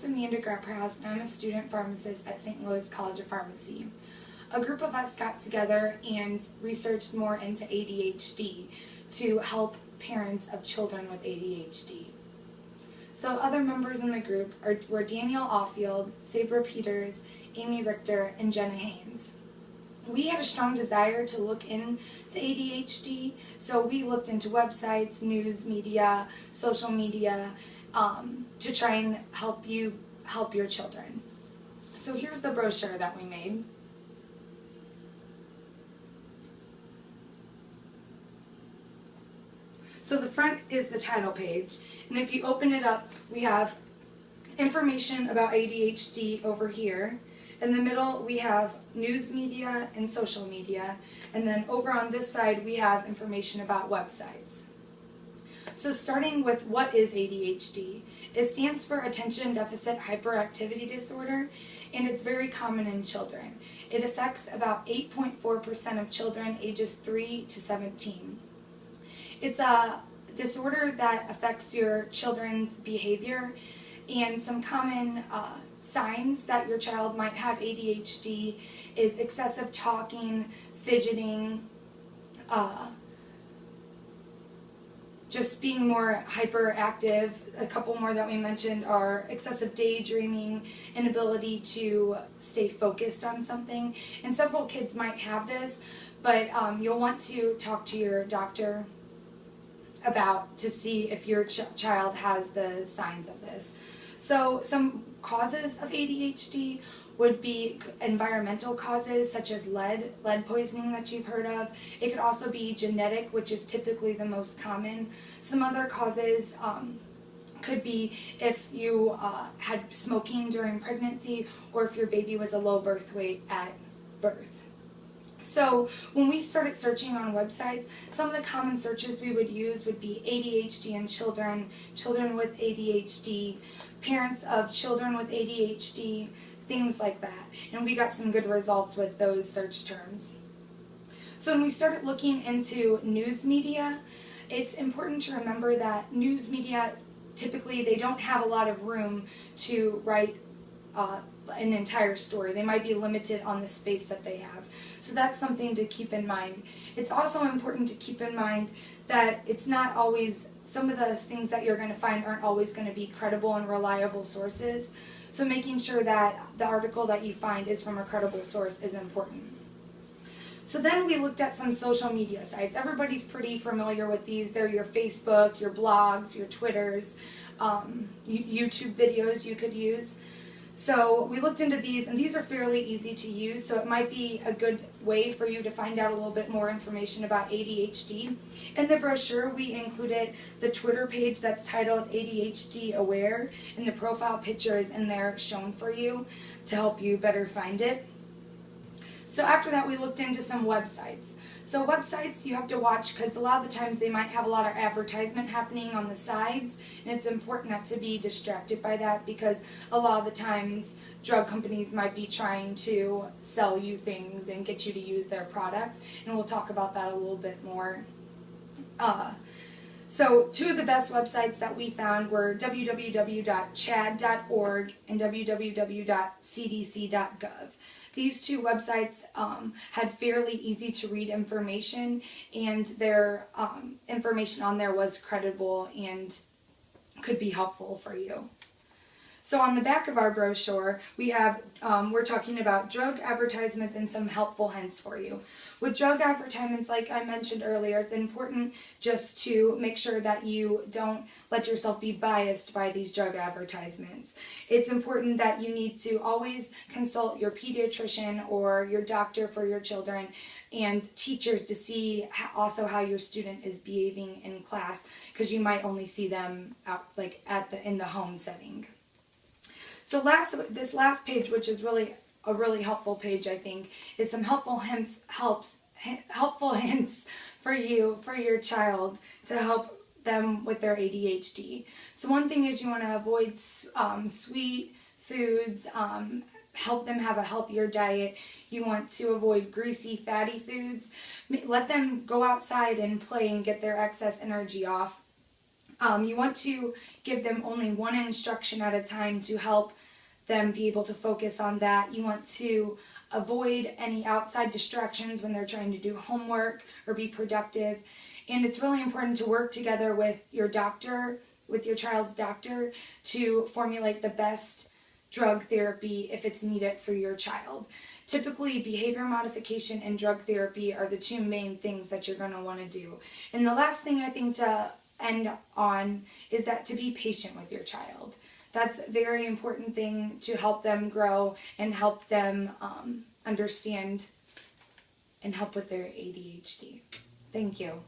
name's Amanda Grapperhouse, and I'm a student pharmacist at St. Louis College of Pharmacy. A group of us got together and researched more into ADHD to help parents of children with ADHD. So other members in the group were Danielle Offield, Sabra Peters, Amy Richter, and Jenna Haynes. We had a strong desire to look into ADHD, so we looked into websites, news media, social media, to try and help your children. So here's the brochure that we made. So the front is the title page, and if you open it up, we have information about ADHD over here. In the middle, we have news media and social media, and then over on this side, we have information about websites. So starting with what is ADHD, it stands for Attention Deficit Hyperactivity Disorder, and it's very common in children. It affects about 8.4% of children ages 3 to 17. It's a disorder that affects your children's behavior, and some common signs that your child might have ADHD is excessive talking, fidgeting, just being more hyperactive. A couple more that we mentioned are excessive daydreaming, inability to stay focused on something. And several kids might have this, but you'll want to talk to your doctor to see if your child has the signs of this. So some causes of ADHD would be environmental causes such as lead poisoning that you've heard of. It could also be genetic, which is typically the most common. Some other causes could be if you had smoking during pregnancy, or if your baby was a low birth weight at birth. So when we started searching on websites, some of the common searches we would use would be ADHD in children, children with ADHD, parents of children with ADHD, things like that. And we got some good results with those search terms. So when we started looking into news media, it's important to remember that news media, typically they don't have a lot of room to write an entire story. They might be limited on the space that they have. So that's something to keep in mind. It's also important to keep in mind that it's not always, some of the things that you're going to find aren't always going to be credible and reliable sources. So making sure that the article that you find is from a credible source is important. So then we looked at some social media sites. Everybody's pretty familiar with these. They're your Facebook, your blogs, your Twitters, YouTube videos you could use. So we looked into these, and these are fairly easy to use, so it might be a good way for you to find out a little bit more information about ADHD. In the brochure, we included the Twitter page that's titled ADHD Aware, and the profile picture is in there shown for you to help you better find it. So after that, we looked into some websites. So websites you have to watch because a lot of the times they might have a lot of advertisement happening on the sides, and it's important not to be distracted by that because a lot of the times drug companies might be trying to sell you things and get you to use their product, and we'll talk about that a little bit more. So two of the best websites that we found were www.chad.org and www.cdc.gov. These two websites had fairly easy to read information, and their information on there was credible and could be helpful for you. So on the back of our brochure, we have, we're talking about drug advertisements and some helpful hints for you. With drug advertisements, like I mentioned earlier, it's important just to make sure that you don't let yourself be biased by these drug advertisements. It's important that you need to always consult your pediatrician or your doctor for your children and teachers to see also how your student is behaving in class, because you might only see them out in the home setting. So this last page, which is really a really helpful page, I think, is some helpful hints for your child to help them with their ADHD. So one thing is you want to avoid sweet foods, help them have a healthier diet. You want to avoid greasy, fatty foods. Let them go outside and play and get their excess energy off. You want to give them only one instruction at a time to help them be able to focus on that. You want to avoid any outside distractions when they're trying to do homework or be productive. And it's really important to work together with your doctor, with your child's doctor, to formulate the best drug therapy if it's needed for your child. Typically, behavior modification and drug therapy are the two main things that you're going to want to do. And the last thing I think to end on is that to be patient with your child. That's a very important thing to help them grow and help them understand and help with their ADHD. Thank you.